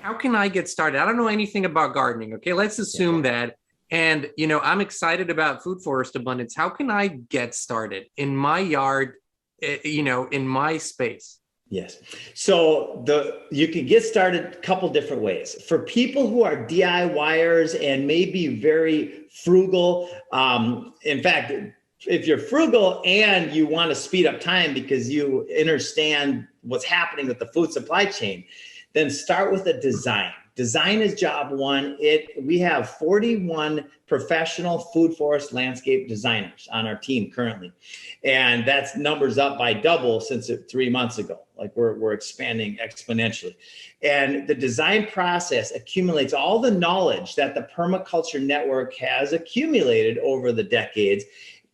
how can I get started? I don't know anything about gardening. Okay, let's assume that. And, I'm excited about food forest abundance. How can I get started in my yard, in my space? Yes. So you can get started a couple different ways. For people who are DIYers and maybe very frugal, in fact, if you're frugal and you want to speed up time because you understand what's happening with the food supply chain, then start with a design. Design is job one. We have 41 professional food forest landscape designers on our team currently. And that's numbers up by double since 3 months ago. Like we're expanding exponentially. And the design process accumulates all the knowledge that the permaculture network has accumulated over the decades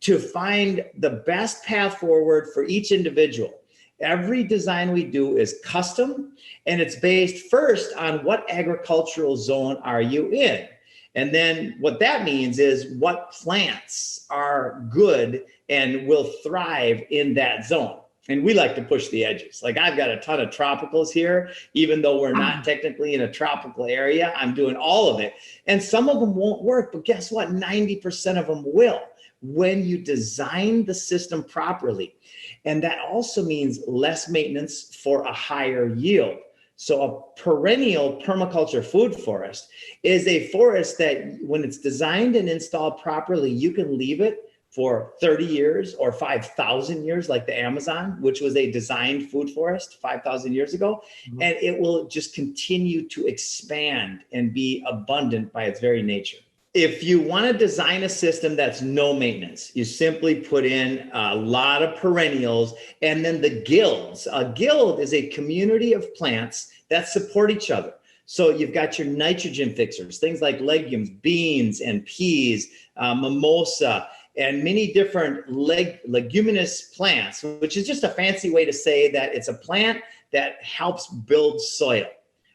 to find the best path forward for each individual. Every design we do is custom, and it's based first on what agricultural zone are you in? And then what that means is what plants are good and will thrive in that zone. And we like to push the edges. Like I've got a ton of tropicals here, even though we're not technically in a tropical area, I'm doing all of it. And some of them won't work, but guess what? 90% of them will when you design the system properly. And that also means less maintenance for a higher yield. So a perennial permaculture food forest is a forest that when it's designed and installed properly, you can leave it for 30 years or 5,000 years, like the Amazon, which was a designed food forest 5,000 years ago. Mm-hmm. And it will just continue to expand and be abundant by its very nature. If you want to design a system that's no maintenance, you simply put in a lot of perennials and then the guilds. A guild is a community of plants that support each other. So you've got your nitrogen fixers, things like legumes, beans and peas, mimosa, and many different leguminous plants, which is just a fancy way to say that it's a plant that helps build soil.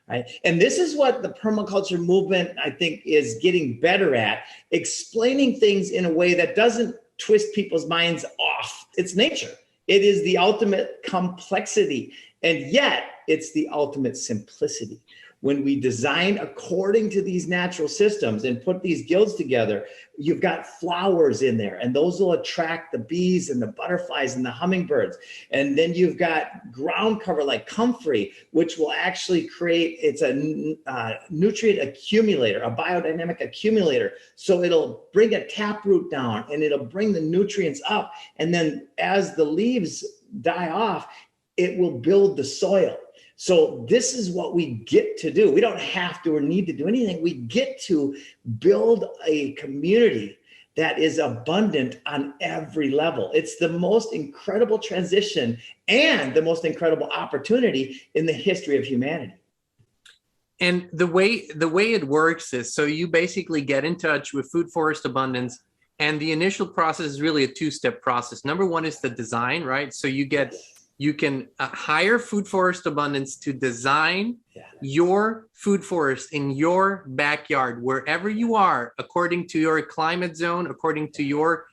Right? And this is what the permaculture movement, I think, is getting better at, explaining things in a way that doesn't twist people's minds off. It's nature. It is the ultimate complexity, and yet it's the ultimate simplicity. When we design according to these natural systems and put these guilds together, you've got flowers in there, and those will attract the bees and the butterflies and the hummingbirds. And then you've got ground cover like comfrey, which will actually create, it's a nutrient accumulator, a biodynamic accumulator. So it'll bring a taproot down and it'll bring the nutrients up. And then as the leaves die off, it will build the soil. So this is what we get to do. We don't have to or need to do anything. We get to build a community that is abundant on every level. It's the most incredible transition and the most incredible opportunity in the history of humanity. And the way it works is, so you basically get in touch with food forest abundance, and the initial process is really a two-step process. Number one is the design, right? So you can hire Food Forest Abundance to design your food forest in your backyard, wherever you are, according to your climate zone, according to your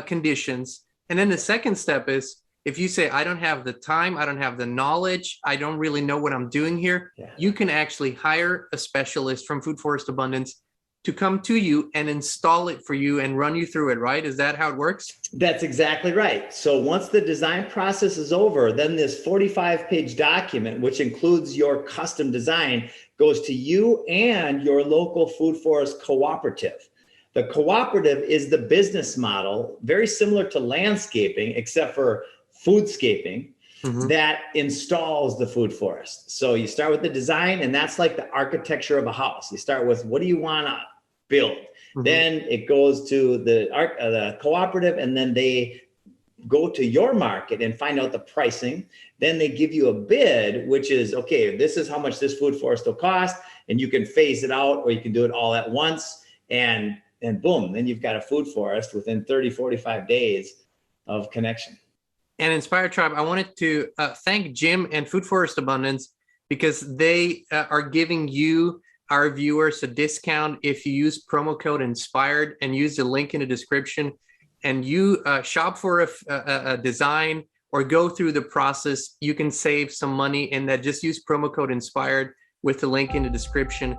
conditions. And then the second step is, if you say, I don't have the time, I don't have the knowledge, I don't really know what I'm doing here, you can actually hire a specialist from Food Forest Abundance to come to you and install it for you and run you through it, right? Is that how it works? That's exactly right. So once the design process is over, then this 45-page document, which includes your custom design, goes to you and your local food forest cooperative. The cooperative is the business model, very similar to landscaping, except for foodscaping, that installs the food forest. So you start with the design, and that's like the architecture of a house. You start with, what do you want to build? Then it goes to the cooperative, and then they go to your market and find out the pricing. Then they give you a bid, which is, okay, this is how much this food forest will cost, and you can phase it out, or you can do it all at once, and boom, then you've got a food forest within 30, 45 days of connection. And Inspire Tribe, I wanted to thank Jim and Food Forest Abundance, because they are giving you, our viewers, a discount if you use promo code INSPIRED and use the link in the description, and you shop for a design or go through the process. You can save some money in that. Just use promo code INSPIRED. with the link in the description.